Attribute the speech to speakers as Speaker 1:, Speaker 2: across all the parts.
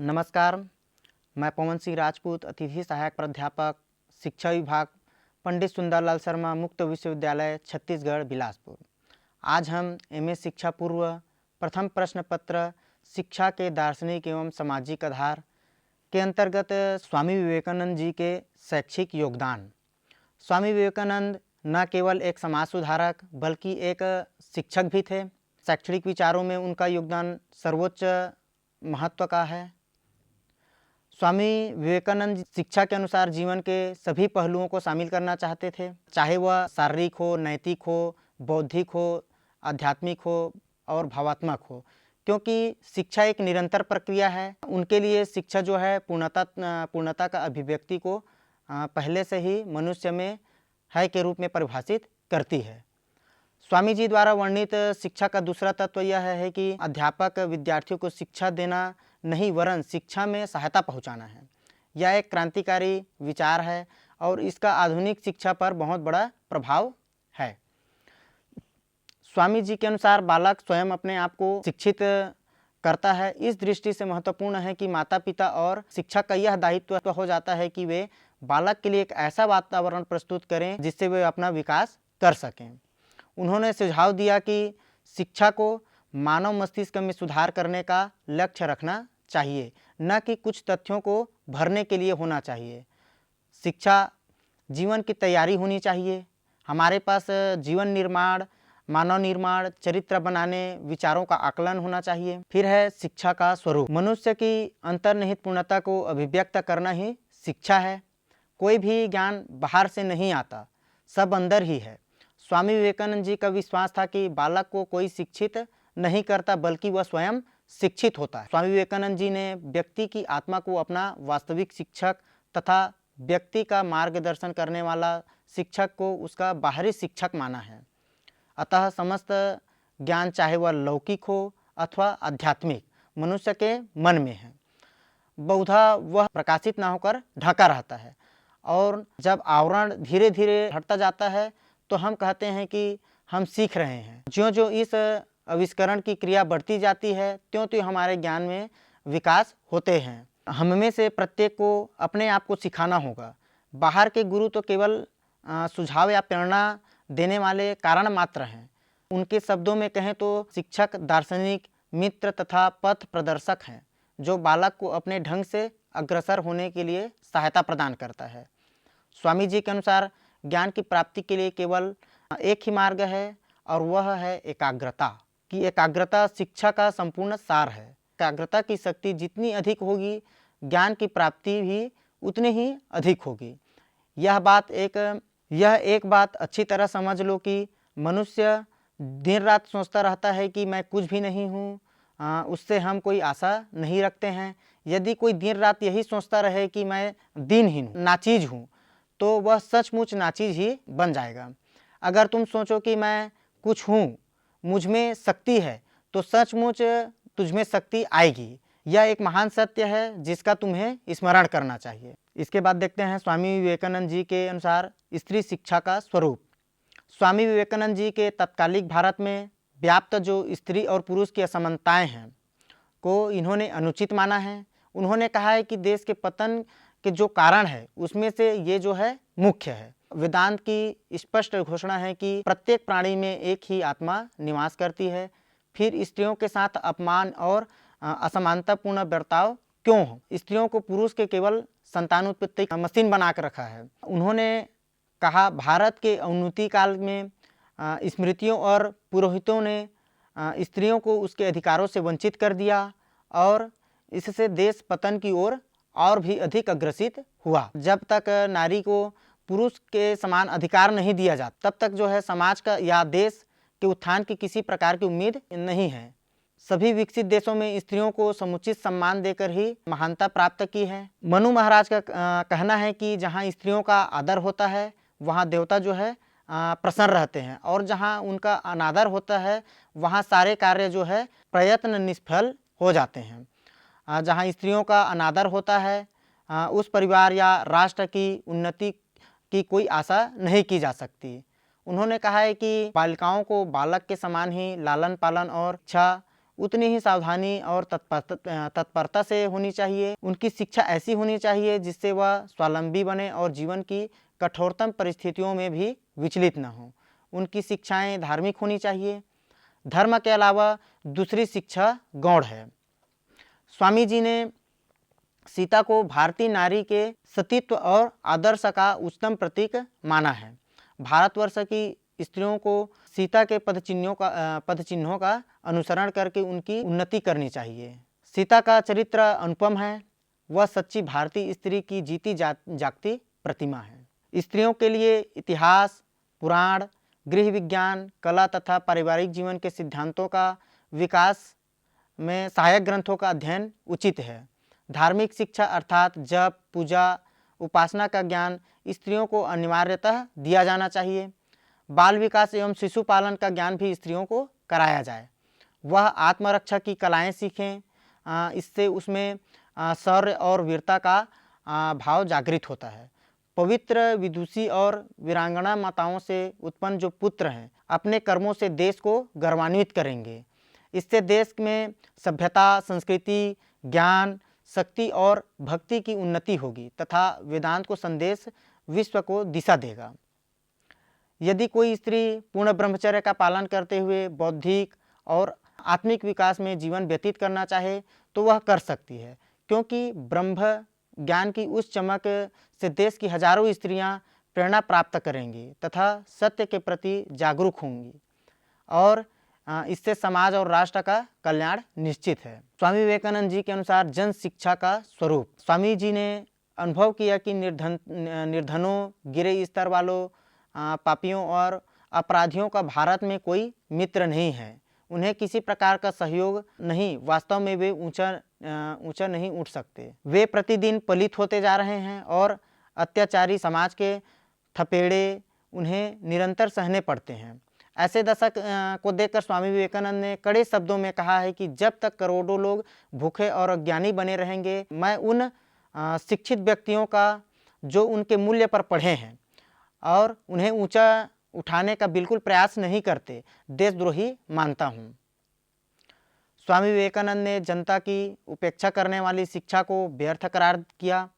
Speaker 1: नमस्कार, मैं पवन सिंह राजपूत, अतिथि सहायक प्राध्यापक, शिक्षा विभाग, पंडित सुंदरलाल शर्मा मुक्त विश्वविद्यालय, छत्तीसगढ़, बिलासपुर। आज हम एमए शिक्षा पूर्व प्रथम प्रश्न पत्र शिक्षा के दार्शनिक एवं सामाजिक आधार के अंतर्गत स्वामी विवेकानंद जी के शैक्षिक योगदान। स्वामी विवेकानंद न केवल एक समाज सुधारक बल्कि एक शिक्षक भी थे। शैक्षणिक विचारों में उनका योगदान सर्वोच्च महत्व का है। स्वामी विवेकानंद शिक्षा के अनुसार जीवन के सभी पहलुओं को शामिल करना चाहते थे, चाहे वह शारीरिक हो, नैतिक हो, बौद्धिक हो, आध्यात्मिक हो और भावात्मक हो, क्योंकि शिक्षा एक निरंतर प्रक्रिया है। उनके लिए शिक्षा जो है पूर्णता का अभिव्यक्ति को पहले से ही मनुष्य में है के रूप में परिभाषित करती है। स्वामी जी द्वारा वर्णित शिक्षा का दूसरा तत्व यह है कि अध्यापक विद्यार्थियों को शिक्षा देना नहीं वरन शिक्षा में सहायता पहुंचाना है। यह एक क्रांतिकारी विचार है और इसका आधुनिक शिक्षा पर बहुत बड़ा प्रभाव है। स्वामी जी के अनुसार बालक स्वयं अपने आप को शिक्षित करता है। इस दृष्टि से महत्वपूर्ण है कि माता पिता और शिक्षक का यह दायित्व हो जाता है कि वे बालक के लिए एक ऐसा वातावरण प्रस्तुत करें जिससे वे अपना विकास कर सकें। उन्होंने सुझाव दिया कि शिक्षा को मानव मस्तिष्क में सुधार करने का लक्ष्य रखना चाहिए, न कि कुछ तथ्यों को भरने के लिए होना चाहिए। शिक्षा जीवन की तैयारी होनी चाहिए। हमारे पास जीवन निर्माण, मानव निर्माण, चरित्र बनाने, विचारों का आकलन होना चाहिए। फिर है शिक्षा का स्वरूप। मनुष्य की अंतर्निहित पूर्णता को अभिव्यक्त करना ही शिक्षा है। कोई भी ज्ञान बाहर से नहीं आता, सब अंदर ही है। स्वामी विवेकानंद जी का विश्वास था कि बालक को कोई शिक्षित नहीं करता बल्कि वह स्वयं शिक्षित होता है। स्वामी विवेकानंद जी ने व्यक्ति की आत्मा को अपना वास्तविक शिक्षक तथा व्यक्ति का मार्गदर्शन करने वाला शिक्षक को उसका बाहरी शिक्षक माना है। अतः समस्त ज्ञान, चाहे वह लौकिक हो अथवा आध्यात्मिक, मनुष्य के मन में है। बहुधा वह प्रकाशित न होकर ढका रहता है और जब आवरण धीरे धीरे हटता जाता है तो हम कहते हैं कि हम सीख रहे हैं। ज्यों ज्यों इस आविष्करण की क्रिया बढ़ती जाती है त्यों त्यों हमारे ज्ञान में विकास होते हैं। हम में से प्रत्येक को अपने आप को सिखाना होगा। बाहर के गुरु तो केवल सुझाव या प्रेरणा देने वाले कारण मात्र हैं। उनके शब्दों में कहें तो शिक्षक दार्शनिक, मित्र तथा पथ प्रदर्शक हैं, जो बालक को अपने ढंग से अग्रसर होने के लिए सहायता प्रदान करता है। स्वामी जी के अनुसार ज्ञान की प्राप्ति के लिए केवल एक ही मार्ग है और वह है एकाग्रता। कि एकाग्रता शिक्षा का संपूर्ण सार है। एकाग्रता की शक्ति जितनी अधिक होगी, ज्ञान की प्राप्ति भी उतनी ही अधिक होगी। यह एक बात अच्छी तरह समझ लो कि मनुष्य दिन रात सोचता रहता है कि मैं कुछ भी नहीं हूँ, उससे हम कोई आशा नहीं रखते हैं। यदि कोई दिन रात यही सोचता रहे कि मैं दिनहीन हूँ, नाचीज हूँ, तो वह सचमुच नाचीज ही बन जाएगा। अगर तुम सोचो कि मैं कुछ हूँ, मुझ में शक्ति है, तो सचमुच तुझ में शक्ति आएगी। यह एक महान सत्य है जिसका तुम्हें स्मरण करना चाहिए। इसके बाद देखते हैं स्वामी विवेकानंद जी के अनुसार स्त्री शिक्षा का स्वरूप। स्वामी विवेकानंद जी के तत्कालिक भारत में व्याप्त जो स्त्री और पुरुष की असमानताएं हैं को इन्होंने अनुचित माना है। उन्होंने कहा है कि देश के पतन के जो कारण है उसमें से ये जो है मुख्य है। वेदांत की स्पष्ट घोषणा है कि प्रत्येक प्राणी में एक ही आत्मा निवास करती है। फिर स्त्रियों के साथ अपमान और असमानतापूर्ण बर्ताव क्यों हो? स्त्रियों को पुरुष के केवल संतानोत्पत्ति मशीन बना कर रखा है। उन्होंने कहा भारत के अवनति काल में स्मृतियों और पुरोहितों ने स्त्रियों को उसके अधिकारों से वंचित कर दिया और इससे देश पतन की ओर और भी अधिक अग्रसित हुआ। जब तक नारी को पुरुष के समान अधिकार नहीं दिया जाता तब तक जो है समाज का या देश के उत्थान की किसी प्रकार की उम्मीद नहीं है। सभी विकसित देशों में स्त्रियों को समुचित सम्मान देकर ही महानता प्राप्त की है। मनु महाराज का कहना है कि जहाँ स्त्रियों का आदर होता है वहाँ देवता जो है प्रसन्न रहते हैं और जहाँ उनका अनादर होता है वहाँ सारे कार्य जो है प्रयत्न निष्फल हो जाते हैं। जहाँ स्त्रियों का अनादर होता है उस परिवार या राष्ट्र की उन्नति की कोई आशा नहीं की जा सकती। उन्होंने कहा है कि बालिकाओं को बालक के समान ही लालन पालन और इच्छा उतनी ही सावधानी और तत्परता से होनी चाहिए। उनकी शिक्षा ऐसी होनी चाहिए जिससे वह स्वावलंबी बने और जीवन की कठोरतम परिस्थितियों में भी विचलित न हो। उनकी शिक्षाएं धार्मिक होनी चाहिए। धर्म के अलावा दूसरी शिक्षा गौण है। स्वामी जी ने सीता को भारतीय नारी के सतीत्व और आदर्श का उच्चतम प्रतीक माना है। भारतवर्ष की स्त्रियों को सीता के पदचिन्हों का अनुसरण करके उनकी उन्नति करनी चाहिए। सीता का चरित्र अनुपम है। वह सच्ची भारतीय स्त्री की जीती जागती प्रतिमा है। स्त्रियों के लिए इतिहास, पुराण, गृह विज्ञान, कला तथा पारिवारिक जीवन के सिद्धांतों का विकास में सहायक ग्रंथों का अध्ययन उचित है। धार्मिक शिक्षा अर्थात जप, पूजा, उपासना का ज्ञान स्त्रियों को अनिवार्यतः दिया जाना चाहिए। बाल विकास एवं शिशु पालन का ज्ञान भी स्त्रियों को कराया जाए। वह आत्मरक्षा की कलाएं सीखें। इससे उसमें शौर्य और वीरता का भाव जागृत होता है। पवित्र विदुषी और वीरांगना माताओं से उत्पन्न जो पुत्र हैं अपने कर्मों से देश को गौरवान्वित करेंगे। इससे देश में सभ्यता, संस्कृति, ज्ञान, शक्ति और भक्ति की उन्नति होगी तथा वेदांत को संदेश विश्व को दिशा देगा। यदि कोई स्त्री पूर्ण ब्रह्मचर्य का पालन करते हुए बौद्धिक और आत्मिक विकास में जीवन व्यतीत करना चाहे तो वह कर सकती है, क्योंकि ब्रह्म ज्ञान की उस चमक से देश की हजारों स्त्रियां प्रेरणा प्राप्त करेंगी तथा सत्य के प्रति जागरूक होंगी और इससे समाज और राष्ट्र का कल्याण निश्चित है। स्वामी विवेकानंद जी के अनुसार जन शिक्षा का स्वरूप। स्वामी जी ने अनुभव किया कि निर्धनों, गिरे स्तर वालों, पापियों और अपराधियों का भारत में कोई मित्र नहीं है। उन्हें किसी प्रकार का सहयोग नहीं, वास्तव में वे ऊंचा नहीं उठ सकते। वे प्रतिदिन पलित होते जा रहे हैं और अत्याचारी समाज के थपेड़े उन्हें निरंतर सहने पड़ते हैं। ऐसे दशक को देखकर स्वामी विवेकानंद ने कड़े शब्दों में कहा है कि जब तक करोड़ों लोग भूखे और अज्ञानी बने रहेंगे, मैं उन शिक्षित व्यक्तियों का जो उनके मूल्य पर पढ़े हैं और उन्हें ऊंचा उठाने का बिल्कुल प्रयास नहीं करते, देशद्रोही मानता हूँ। स्वामी विवेकानंद ने जनता की उपेक्षा करने वाली शिक्षा को व्यर्थ करार किया।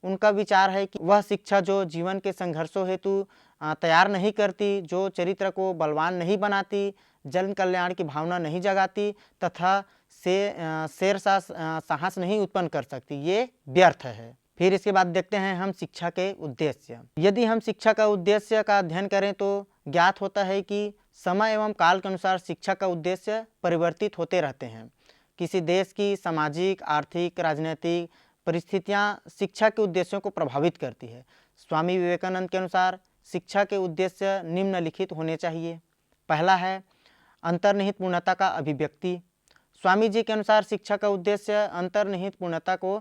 Speaker 1: उनका विचार है कि वह शिक्षा जो जीवन के संघर्षों हेतु तैयार नहीं करती, जो चरित्र को बलवान नहीं बनाती, जन कल्याण की भावना नहीं जगाती तथा शेर सा साहस नहीं उत्पन्न कर सकती, ये व्यर्थ है। फिर इसके बाद देखते हैं हम शिक्षा के उद्देश्य। यदि हम शिक्षा का उद्देश्य का अध्ययन करें तो ज्ञात होता है कि समय एवं काल के अनुसार शिक्षा का उद्देश्य परिवर्तित होते रहते हैं। किसी देश की सामाजिक, आर्थिक, राजनीतिक परिस्थितियां शिक्षा के उद्देश्यों को प्रभावित करती है। स्वामी विवेकानंद के अनुसार शिक्षा के उद्देश्य निम्नलिखित होने चाहिए। पहला है अंतर्निहित पूर्णता का अभिव्यक्ति। स्वामी जी के अनुसार शिक्षा का उद्देश्य अंतर्निहित पूर्णता को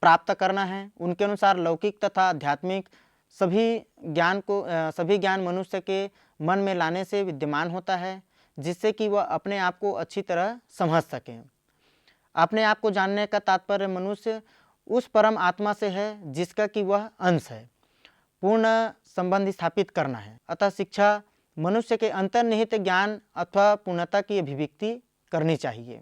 Speaker 1: प्राप्त करना है। उनके अनुसार लौकिक तथा आध्यात्मिक सभी ज्ञान मनुष्य के मन में लाने से विद्यमान होता है, जिससे कि वह अपने आप को अच्छी तरह समझ सकें। अपने आप को जानने का तात्पर्य मनुष्य उस परम आत्मा से है जिसका कि वह अंश है, पूर्ण संबंध स्थापित करना है। अतः शिक्षा मनुष्य के अंतर्निहित ज्ञान अथवा पूर्णता की अभिव्यक्ति करनी चाहिए।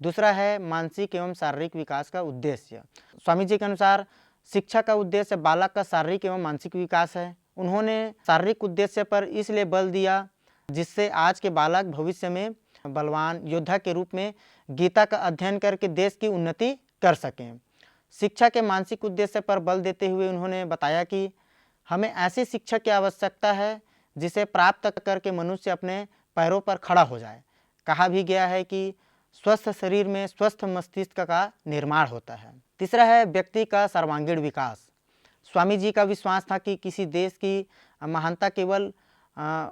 Speaker 1: दूसरा है मानसिक एवं शारीरिक विकास का उद्देश्य। स्वामी जी के अनुसार शिक्षा का उद्देश्य बालक का शारीरिक एवं मानसिक विकास है। उन्होंने शारीरिक उद्देश्य पर इसलिए बल दिया जिससे आज के बालक भविष्य में बलवान योद्धा के रूप में गीता का अध्ययन करके देश की उन्नति कर सकें। शिक्षा के मानसिक उद्देश्य पर बल देते हुए उन्होंने बताया कि हमें ऐसी शिक्षा की आवश्यकता है जिसे प्राप्त करके मनुष्य अपने पैरों पर खड़ा हो जाए। कहा भी गया है कि स्वस्थ शरीर में स्वस्थ मस्तिष्क का निर्माण होता है। तीसरा है व्यक्ति का सर्वांगीण विकास। स्वामी जी का विश्वास था कि किसी देश की महानता केवल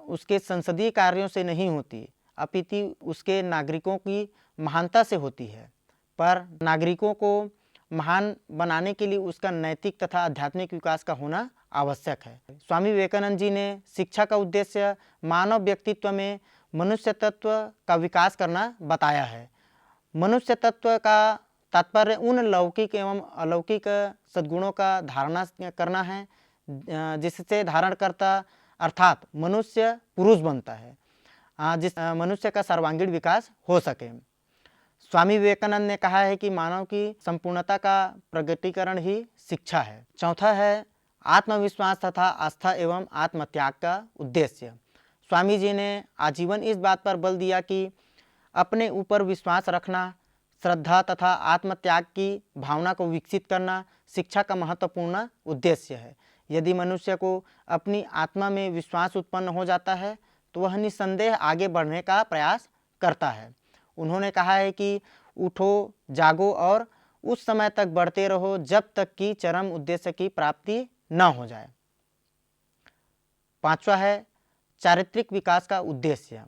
Speaker 1: उसके संसदीय कार्यों से नहीं होती, अपितु उसके नागरिकों की महानता से होती है। पर नागरिकों को महान बनाने के लिए उसका नैतिक तथा आध्यात्मिक विकास का होना आवश्यक है। स्वामी विवेकानंद जी ने शिक्षा का उद्देश्य मानव व्यक्तित्व में मनुष्य तत्व का विकास करना बताया है। मनुष्य तत्व का तात्पर्य उन लौकिक एवं अलौकिक सद्गुणों का धारणा करना है जिससे धारणकर्ता अर्थात मनुष्य पुरुष बनता है, जिस मनुष्य का सर्वांगीण विकास हो सके। स्वामी विवेकानंद ने कहा है कि मानव की संपूर्णता का प्रगटीकरण ही शिक्षा है। चौथा है आत्मविश्वास तथा आस्था एवं आत्मत्याग का उद्देश्य। स्वामी जी ने आजीवन इस बात पर बल दिया कि अपने ऊपर विश्वास रखना, श्रद्धा तथा आत्मत्याग की भावना को विकसित करना शिक्षा का महत्वपूर्ण उद्देश्य है। यदि मनुष्य को अपनी आत्मा में विश्वास उत्पन्न हो जाता है तो वह निस्संदेह आगे बढ़ने का प्रयास करता है। उन्होंने कहा है कि उठो, जागो और उस समय तक बढ़ते रहो जब तक कि चरम उद्देश्य की प्राप्ति न हो जाए। पांचवा है चारित्रिक विकास का उद्देश्य।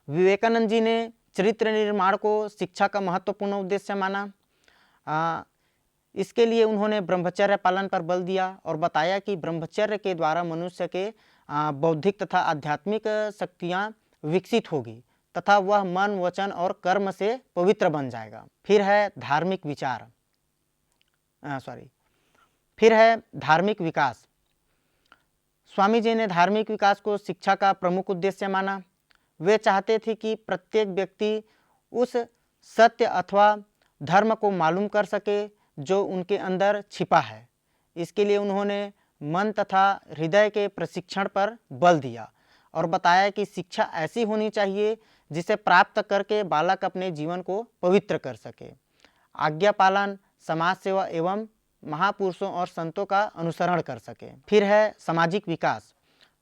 Speaker 1: विवेकानंद जी ने चरित्र निर्माण को शिक्षा का महत्वपूर्ण उद्देश्य माना। इसके लिए उन्होंने ब्रह्मचर्य पालन पर बल दिया और बताया कि ब्रह्मचर्य के द्वारा मनुष्य के बौद्धिक तथा आध्यात्मिक शक्तियाँ विकसित होगी तथा वह मन, वचन और कर्म से पवित्र बन जाएगा। फिर है धार्मिक विकास। स्वामी जी ने धार्मिक विकास को शिक्षा का प्रमुख उद्देश्य माना। वे चाहते थे कि प्रत्येक व्यक्ति उस सत्य अथवा धर्म को मालूम कर सके जो उनके अंदर छिपा है। इसके लिए उन्होंने मन तथा हृदय के प्रशिक्षण पर बल दिया और बताया कि शिक्षा ऐसी होनी चाहिए जिसे प्राप्त करके बालक अपने जीवन को पवित्र कर सके। आज्ञा पालन, समाज सेवा एवं महापुरुषों और संतों का अनुसरण कर सके। फिर है सामाजिक विकास।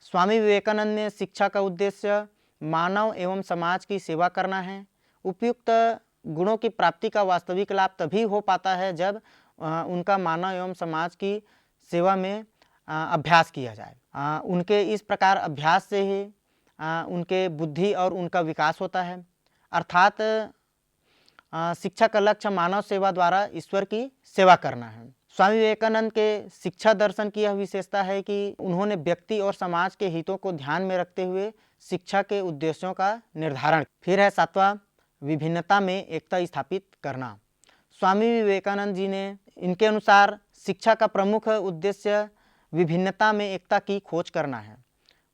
Speaker 1: स्वामी विवेकानंद ने शिक्षा का उद्देश्य मानव एवं समाज की सेवा करना है। उपयुक्त गुणों की प्राप्ति का वास्तविक लाभ तभी हो पाता है जब उनका मानव एवं समाज की सेवा में अभ्यास किया जाए। उनके इस प्रकार अभ्यास से ही उनके बुद्धि और उनका विकास होता है। अर्थात शिक्षा का लक्ष्य मानव सेवा द्वारा ईश्वर की सेवा करना है। स्वामी विवेकानंद के शिक्षा दर्शन की यह विशेषता है कि उन्होंने व्यक्ति और समाज के हितों को ध्यान में रखते हुए शिक्षा के उद्देश्यों का निर्धारण। फिर है सातवां विभिन्नता में एकता स्थापित करना। स्वामी विवेकानंद जी ने इनके अनुसार शिक्षा का प्रमुख उद्देश्य विभिन्नता में एकता की खोज करना है।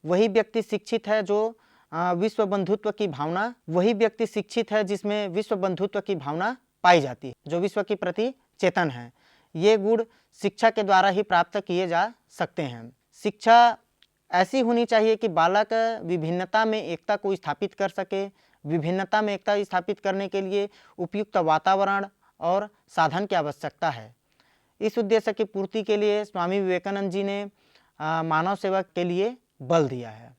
Speaker 1: वही व्यक्ति शिक्षित है जो विश्व बंधुत्व की भावना, वही व्यक्ति शिक्षित है जिसमें विश्व बंधुत्व की भावना पाई जाती है, जो विश्व के प्रति चेतन है। ये गुण शिक्षा के द्वारा ही प्राप्त किए जा सकते हैं। शिक्षा ऐसी होनी चाहिए कि बालक विभिन्नता में एकता को स्थापित कर सके। विभिन्नता में एकता स्थापित करने के लिए उपयुक्त वातावरण और साधन की आवश्यकता है। इस उद्देश्य की पूर्ति के लिए स्वामी विवेकानंद जी ने मानव सेवा के लिए बल दिया है।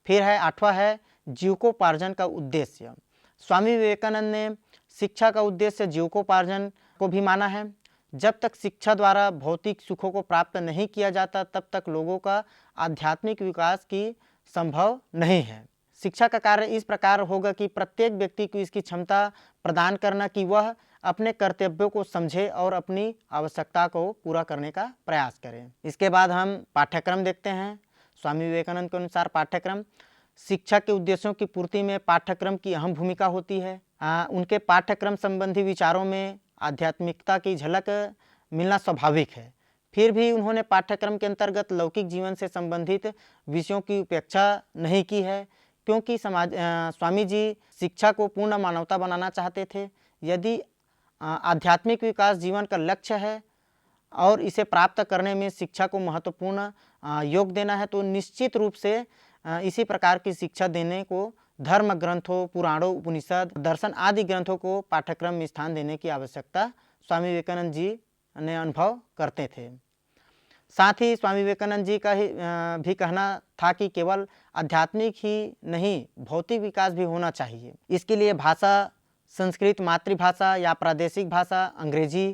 Speaker 1: फिर है आठवां है जीविकोपार्जन का उद्देश्य। स्वामी विवेकानंद ने शिक्षा का उद्देश्य जीविकोपार्जन को भी माना है। जब तक शिक्षा द्वारा भौतिक सुखों को प्राप्त नहीं किया जाता तब तक लोगों का आध्यात्मिक विकास की संभव नहीं है। शिक्षा का कार्य इस प्रकार होगा कि प्रत्येक व्यक्ति को इसकी क्षमता प्रदान करना कि वह अपने कर्तव्यों को समझे और अपनी आवश्यकता को पूरा करने का प्रयास करें। इसके बाद हम पाठ्यक्रम देखते हैं। स्वामी विवेकानंद के अनुसार पाठ्यक्रम शिक्षा के उद्देश्यों की पूर्ति में पाठ्यक्रम की अहम भूमिका होती है। उनके पाठ्यक्रम संबंधी विचारों में आध्यात्मिकता की झलक मिलना स्वाभाविक है। फिर भी उन्होंने पाठ्यक्रम के अंतर्गत लौकिक जीवन से संबंधित विषयों की उपेक्षा नहीं की है, क्योंकि स्वामी जी शिक्षा को पूर्ण मानवता बनाना चाहते थे। यदि आध्यात्मिक विकास जीवन का लक्ष्य है और इसे प्राप्त करने में शिक्षा को महत्वपूर्ण योग देना है तो निश्चित रूप से इसी प्रकार की शिक्षा देने को धर्म ग्रंथों, पुराणों, उपनिषद, दर्शन आदि ग्रंथों को पाठ्यक्रम में स्थान देने की आवश्यकता स्वामी विवेकानंद जी ने अनुभव करते थे। साथ ही स्वामी विवेकानंद जी का भी कहना था कि केवल आध्यात्मिक ही नहीं भौतिक विकास भी होना चाहिए। इसके लिए भाषा, संस्कृत मातृभाषा या प्रादेशिक भाषा, अंग्रेजी,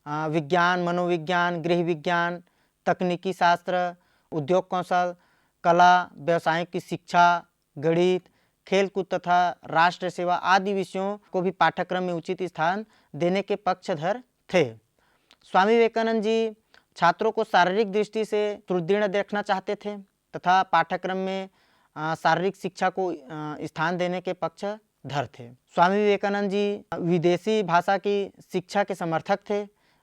Speaker 1: विज्ञान, मनोविज्ञान, गृह विज्ञान, तकनीकी शास्त्र, उद्योग कौशल, कला, व्यवसाय की शिक्षा, गणित, खेलकूद तथा राष्ट्र सेवा आदि विषयों को भी पाठ्यक्रम में उचित स्थान देने के पक्षधर थे। स्वामी विवेकानंद जी छात्रों को शारीरिक दृष्टि से सुदृढ़ देखना चाहते थे तथा पाठ्यक्रम में शारीरिक शिक्षा को स्थान देने के पक्षधर थे। स्वामी विवेकानंद जी विदेशी भाषा की शिक्षा के समर्थक थे।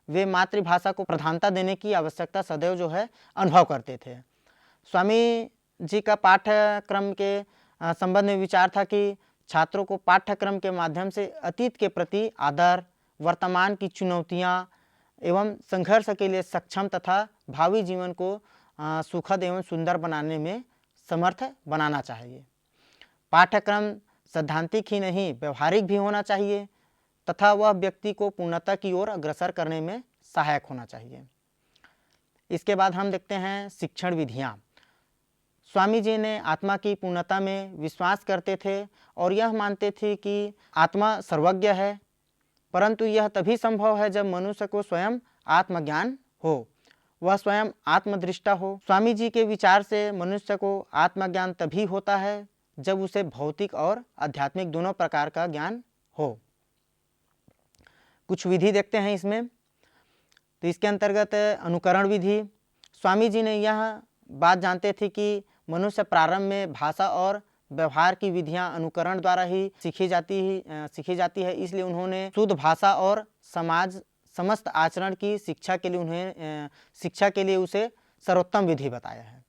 Speaker 1: वे मातृभाषा को प्रधानता देने की आवश्यकता सदैव जो है अनुभव करते थे। स्वामी जी का पाठ्यक्रम के संबंध में विचार था कि छात्रों को पाठ्यक्रम के माध्यम से अतीत के प्रति आदर, वर्तमान की चुनौतियाँ एवं संघर्ष के लिए सक्षम तथा भावी जीवन को सुखद एवं सुंदर बनाने में समर्थ बनाना चाहिए। पाठ्यक्रम सैद्धांतिक ही नहीं व्यवहारिक भी होना चाहिए तथा वह व्यक्ति को पूर्णता की ओर अग्रसर करने में सहायक होना चाहिए। इसके बाद हम देखते हैं शिक्षण विधियाँ। स्वामी जी ने आत्मा की पूर्णता में विश्वास करते थे और यह मानते थे कि आत्मा सर्वज्ञ है, परंतु यह तभी संभव है जब मनुष्य को स्वयं आत्मज्ञान हो, वह स्वयं आत्मदृष्टा हो। स्वामी जी के विचार से मनुष्य को आत्मज्ञान तभी होता है जब उसे भौतिक और आध्यात्मिक दोनों प्रकार का ज्ञान हो। कुछ विधि देखते हैं इसमें। तो इसके अंतर्गत अनुकरण विधि। स्वामी जी ने यह बात जानते थे कि मनुष्य प्रारंभ में भाषा और व्यवहार की विधियां अनुकरण द्वारा ही सीखी जाती है, इसलिए उन्होंने शुद्ध भाषा और समाज समस्त आचरण की शिक्षा के लिए उसे सर्वोत्तम विधि बताया है।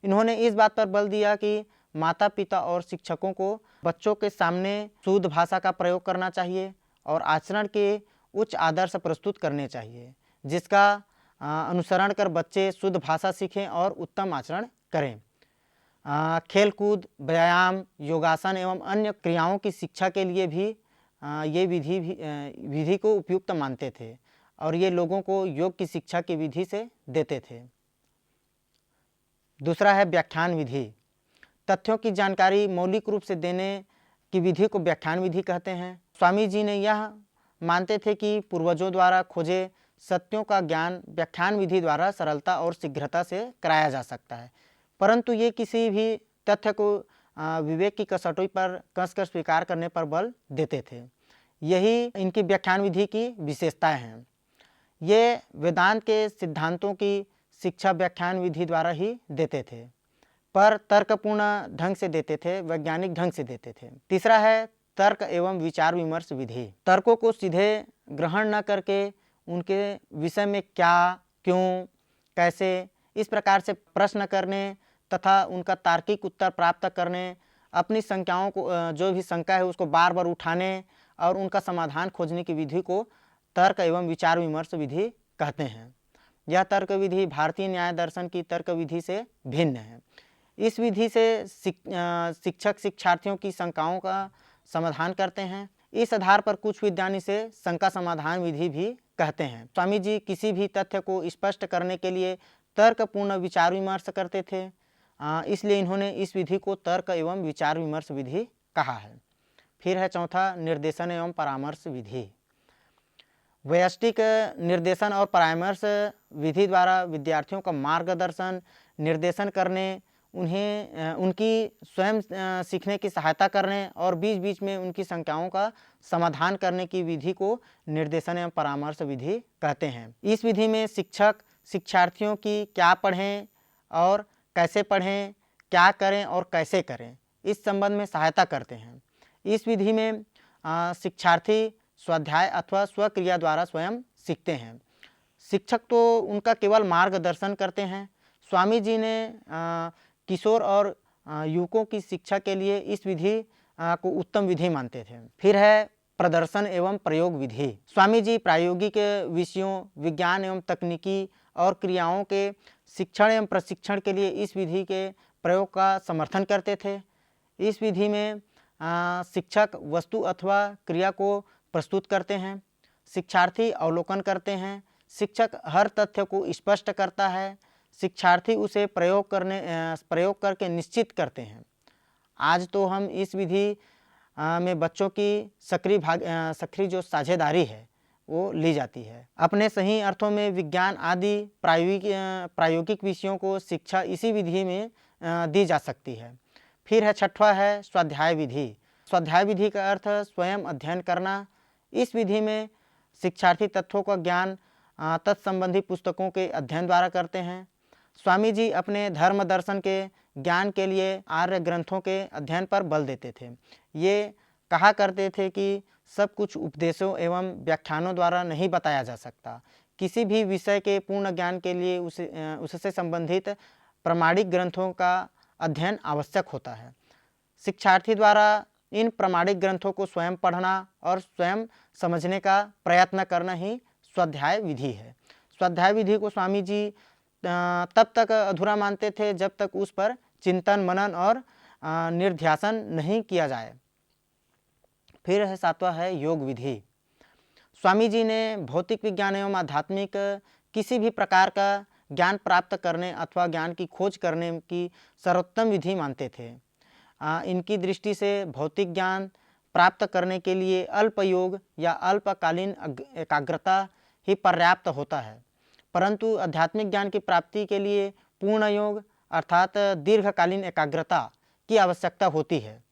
Speaker 1: इन्होंने इस बात पर बल दिया कि माता पिता और शिक्षकों को बच्चों के सामने शुद्ध भाषा का प्रयोग करना चाहिए और आचरण के उच्च आदर्श प्रस्तुत करने चाहिए, जिसका अनुसरण कर बच्चे शुद्ध भाषा सीखें और उत्तम आचरण करें। खेलकूद, व्यायाम, योगासन एवं अन्य क्रियाओं की शिक्षा के लिए भी ये विधि को उपयुक्त मानते थे और ये लोगों को योग की शिक्षा की विधि से देते थे। दूसरा है व्याख्यान विधि। तथ्यों की जानकारी मौलिक रूप से देने की विधि को व्याख्यान विधि कहते हैं। स्वामी जी ने यह मानते थे कि पूर्वजों द्वारा खोजे सत्यों का ज्ञान व्याख्यान विधि द्वारा सरलता और शीघ्रता से कराया जा सकता है, परंतु ये किसी भी तथ्य को विवेक की कसौटी पर कसकर स्वीकार करने पर बल देते थे। यही इनकी व्याख्यान विधि की विशेषताएं हैं। ये वेदांत के सिद्धांतों की शिक्षा व्याख्यान विधि द्वारा ही देते थे, पर तर्कपूर्ण ढंग से देते थे, वैज्ञानिक ढंग से देते थे। तीसरा है तर्क एवं विचार विमर्श विधि। तर्कों को सीधे ग्रहण न करके उनके विषय में क्या, क्यों, कैसे इस प्रकार से प्रश्न करने तथा उनका तार्किक उत्तर प्राप्त करने, अपनी शंकाओं को जो भी शंका है उसको बार बार उठाने और उनका समाधान खोजने की विधि को तर्क एवं विचार विमर्श विधि कहते हैं। यह तर्क विधि भारतीय न्याय दर्शन की तर्क विधि से भिन्न है। इस विधि से शिक्षक शिक्षार्थियों की शंकाओं का समाधान करते हैं। इस आधार पर कुछ विद्वान इसे शंका समाधान विधि भी कहते हैं। स्वामी जी किसी भी तथ्य को स्पष्ट करने के लिए तर्कपूर्ण विचार विमर्श करते थे, इसलिए इन्होंने इस विधि को तर्क एवं विचार विमर्श विधि कहा है। फिर है चौथा निर्देशन एवं परामर्श विधि। वैयक्तिक निर्देशन और परामर्श विधि द्वारा विद्यार्थियों का मार्गदर्शन निर्देशन करने, उन्हें उनकी स्वयं सीखने की सहायता करने और बीच बीच में उनकी शंकाओं का समाधान करने की विधि को निर्देशन एवं परामर्श विधि कहते हैं। इस विधि में शिक्षक शिक्षार्थियों की क्या पढ़ें और कैसे पढ़ें, क्या करें और कैसे करें, इस संबंध में सहायता करते हैं। इस विधि में शिक्षार्थी स्वाध्याय अथवा स्वक्रिया द्वारा स्वयं सीखते हैं। शिक्षक तो उनका केवल मार्गदर्शन करते हैं। स्वामी जी ने किशोर और युवकों की शिक्षा के लिए इस विधि को उत्तम विधि मानते थे। फिर है प्रदर्शन एवं प्रयोग विधि। स्वामी जी प्रायोगिक विषयों, विज्ञान एवं तकनीकी और क्रियाओं के शिक्षण एवं प्रशिक्षण के लिए इस विधि के प्रयोग का समर्थन करते थे। इस विधि में शिक्षक वस्तु अथवा क्रिया को प्रस्तुत करते हैं, शिक्षार्थी अवलोकन करते हैं, शिक्षक हर तथ्य को स्पष्ट करता है, शिक्षार्थी उसे प्रयोग करके निश्चित करते हैं। आज तो हम इस विधि में बच्चों की सक्रिय जो साझेदारी है वो ली जाती है। अपने सही अर्थों में विज्ञान आदि प्रायोगिक विषयों को शिक्षा इसी विधि में दी जा सकती है। फिर है छठवां है स्वाध्याय विधि। स्वाध्याय विधि का अर्थ स्वयं अध्ययन करना। इस विधि में शिक्षार्थी तथ्यों का ज्ञान तत्संबंधी पुस्तकों के अध्ययन द्वारा करते हैं। स्वामी जी अपने धर्म दर्शन के ज्ञान के लिए आर्य ग्रंथों के अध्ययन पर बल देते थे। ये कहा करते थे कि सब कुछ उपदेशों एवं व्याख्यानों द्वारा नहीं बताया जा सकता। किसी भी विषय के पूर्ण ज्ञान के लिए उससे संबंधित प्रमाणिक ग्रंथों का अध्ययन आवश्यक होता है। शिक्षार्थी द्वारा इन प्रामाणिक ग्रंथों को स्वयं पढ़ना और स्वयं समझने का प्रयत्न करना ही स्वाध्याय विधि है। स्वाध्याय विधि को स्वामी जी तब तक अधूरा मानते थे जब तक उस पर चिंतन मनन और निर्ध्यासन नहीं किया जाए। फिर है 7वां है योग विधि। स्वामी जी ने भौतिक विज्ञान एवं आध्यात्मिक किसी भी प्रकार का ज्ञान प्राप्त करने अथवा ज्ञान की खोज करने की सर्वोत्तम विधि मानते थे। इनकी दृष्टि से भौतिक ज्ञान प्राप्त करने के लिए अल्प योग या अल्पकालीन एकाग्रता ही पर्याप्त होता है, परंतु आध्यात्मिक ज्ञान की प्राप्ति के लिए पूर्ण योग अर्थात दीर्घकालीन एकाग्रता की आवश्यकता होती है।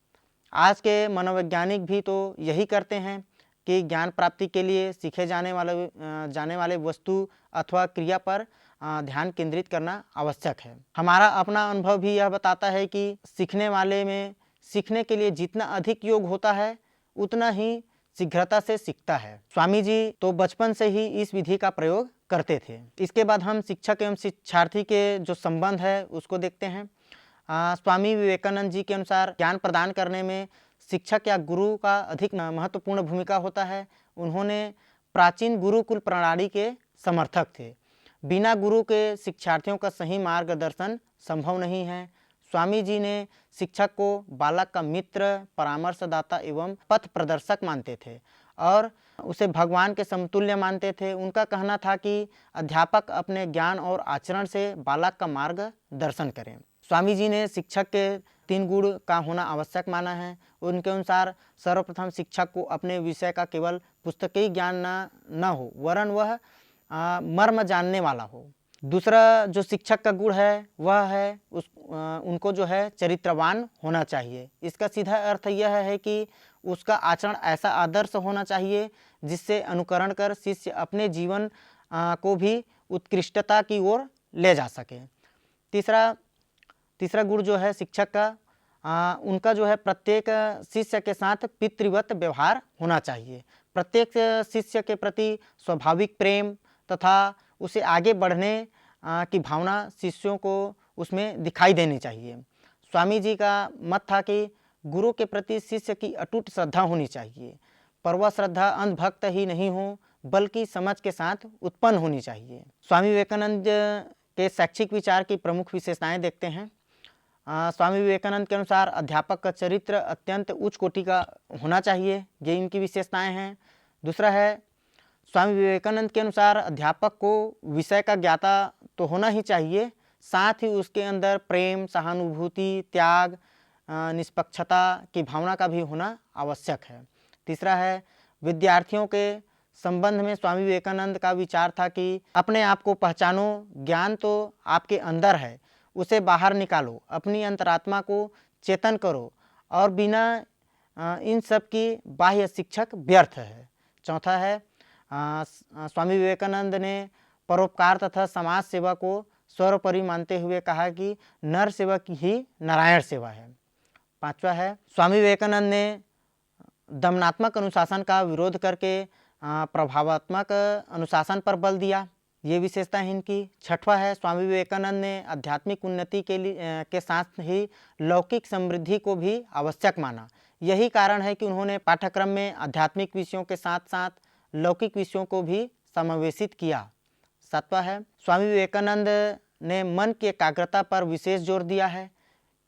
Speaker 1: आज के मनोवैज्ञानिक भी तो यही करते हैं कि ज्ञान प्राप्ति के लिए सीखे जाने वाले वस्तु अथवा क्रिया पर ध्यान केंद्रित करना आवश्यक है। हमारा अपना अनुभव भी यह बताता है कि सीखने वाले में सीखने के लिए जितना अधिक योग होता है उतना ही शीघ्रता से सीखता है। स्वामी जी तो बचपन से ही इस विधि का प्रयोग करते थे। इसके बाद हम शिक्षक एवं शिक्षार्थी के जो संबंध है उसको देखते हैं। स्वामी विवेकानंद जी के अनुसार ज्ञान प्रदान करने में शिक्षक या गुरु का अधिक महत्वपूर्ण भूमिका होता है। उन्होंने प्राचीन गुरुकुल प्रणाली के समर्थक थे। बिना गुरु के शिक्षार्थियों का सही मार्गदर्शन संभव नहीं है। स्वामी जी ने शिक्षक को बालक का मित्र, परामर्शदाता एवं पथ प्रदर्शक मानते थे और उसे भगवान के समतुल्य मानते थे। उनका कहना था कि अध्यापक अपने ज्ञान और आचरण से बालक का मार्गदर्शन करें। स्वामी जी ने शिक्षक के 3 गुण का होना आवश्यक माना है। उनके अनुसार सर्वप्रथम शिक्षक को अपने विषय का केवल पुस्तकीय ज्ञान न हो, वरन वह मर्म जानने वाला हो। दूसरा जो शिक्षक का गुण है वह है उनको जो है चरित्रवान होना चाहिए। इसका सीधा अर्थ यह है कि उसका आचरण ऐसा आदर्श होना चाहिए जिससे अनुकरण कर शिष्य अपने जीवन को भी उत्कृष्टता की ओर ले जा सके। तीसरा गुण जो है शिक्षक का उनका जो है प्रत्येक शिष्य के साथ पितृवत व्यवहार होना चाहिए। प्रत्येक शिष्य के प्रति स्वाभाविक प्रेम तथा उसे आगे बढ़ने की भावना शिष्यों को उसमें दिखाई देनी चाहिए। स्वामी जी का मत था कि गुरु के प्रति शिष्य की अटूट श्रद्धा होनी चाहिए, पर वह श्रद्धा अंधभक्त ही नहीं हो बल्कि समझ के साथ उत्पन्न होनी चाहिए। स्वामी विवेकानंद के शैक्षिक विचार की प्रमुख विशेषताएं देखते हैं। स्वामी विवेकानंद के अनुसार अध्यापक का चरित्र अत्यंत उच्च कोटि का होना चाहिए, ये इनकी विशेषताएं हैं। दूसरा है स्वामी विवेकानंद के अनुसार अध्यापक को विषय का ज्ञाता तो होना ही चाहिए, साथ ही उसके अंदर प्रेम, सहानुभूति, त्याग, निष्पक्षता की भावना का भी होना आवश्यक है। तीसरा है विद्यार्थियों के संबंध में स्वामी विवेकानंद का विचार था कि अपने आप को पहचानो, ज्ञान तो आपके अंदर है, उसे बाहर निकालो, अपनी अंतरात्मा को चेतन करो और बिना इन सब की बाह्य शिक्षक व्यर्थ है। चौथा है स्वामी विवेकानंद ने परोपकार तथा समाज सेवा को सर्वोपरि मानते हुए कहा कि नर सेवा की ही नारायण सेवा है। पांचवा है स्वामी विवेकानंद ने दमनात्मक अनुशासन का विरोध करके प्रभावात्मक अनुशासन पर बल दिया, ये विशेषता है इनकी। छठवां है स्वामी विवेकानंद ने आध्यात्मिक उन्नति के साथ ही लौकिक समृद्धि को भी आवश्यक माना। यही कारण है कि उन्होंने पाठ्यक्रम में आध्यात्मिक विषयों के साथ साथ लौकिक विषयों को भी समावेशित किया। सातवां है स्वामी विवेकानंद ने मन की एकाग्रता पर विशेष जोर दिया है,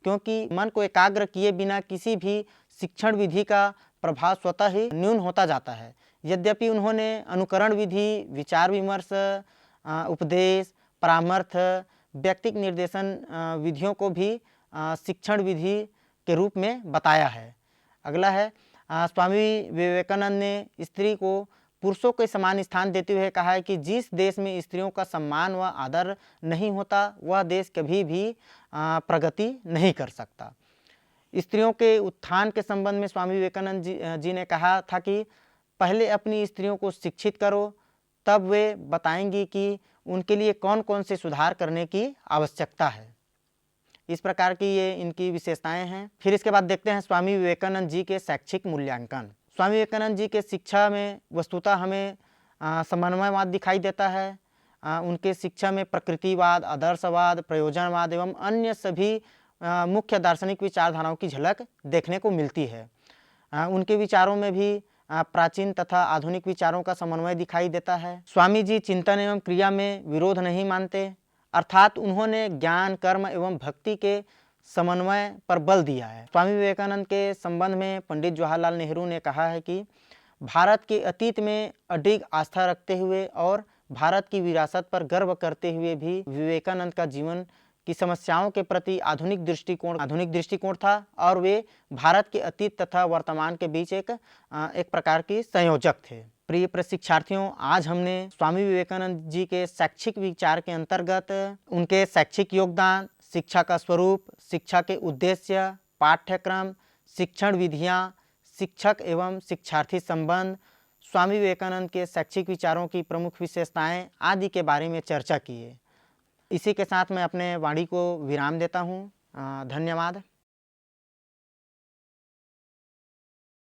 Speaker 1: क्योंकि मन को एकाग्र किए बिना किसी भी शिक्षण विधि का प्रभाव स्वतः ही न्यून होता जाता है। यद्यपि उन्होंने अनुकरण विधि, विचार विमर्श, उपदेश, परामर्श, व्यक्तिक निर्देशन विधियों को भी शिक्षण विधि के रूप में बताया है। अगला है स्वामी विवेकानंद ने स्त्री को पुरुषों के समान स्थान देते हुए कहा है कि जिस देश में स्त्रियों का सम्मान व आदर नहीं होता वह देश कभी भी प्रगति नहीं कर सकता। स्त्रियों के उत्थान के संबंध में स्वामी विवेकानंद जी ने कहा था कि पहले अपनी स्त्रियों को शिक्षित करो, तब वे बताएंगी कि उनके लिए कौन कौन से सुधार करने की आवश्यकता है। इस प्रकार की ये इनकी विशेषताएं हैं। फिर इसके बाद देखते हैं स्वामी विवेकानंद जी के शैक्षिक मूल्यांकन। स्वामी विवेकानंद जी के शिक्षा में वस्तुतः हमें समन्वयवाद दिखाई देता है। उनके शिक्षा में प्रकृतिवाद, आदर्शवाद, प्रयोजनवाद एवं अन्य सभी मुख्य दार्शनिक विचारधाराओं की झलक देखने को मिलती है। उनके विचारों में भी प्राचीन तथा आधुनिक विचारों का समन्वय दिखाई देता है। स्वामी जी चिंतन एवं क्रिया में विरोध नहीं मानते, अर्थात उन्होंने ज्ञान, कर्म एवं भक्ति के समन्वय पर बल दिया है। स्वामी विवेकानंद के संबंध में पंडित जवाहरलाल नेहरू ने कहा है कि भारत के अतीत में अडिग आस्था रखते हुए और भारत की विरासत पर गर्व करते हुए भी विवेकानंद का जीवन की समस्याओं के प्रति आधुनिक दृष्टिकोण था और वे भारत के अतीत तथा वर्तमान के बीच एक प्रकार की संयोजक थे। प्रिय प्रशिक्षार्थियों, आज हमने स्वामी विवेकानंद जी के शैक्षिक विचार के अंतर्गत उनके शैक्षिक योगदान, शिक्षा का स्वरूप, शिक्षा के उद्देश्य, पाठ्यक्रम, शिक्षण विधियाँ, शिक्षक एवं शिक्षार्थी संबंध, स्वामी विवेकानंद के शैक्षिक विचारों की प्रमुख विशेषताएं आदि के बारे में चर्चा की है। इसी के साथ मैं अपने वाणी को विराम देता हूँ। धन्यवाद।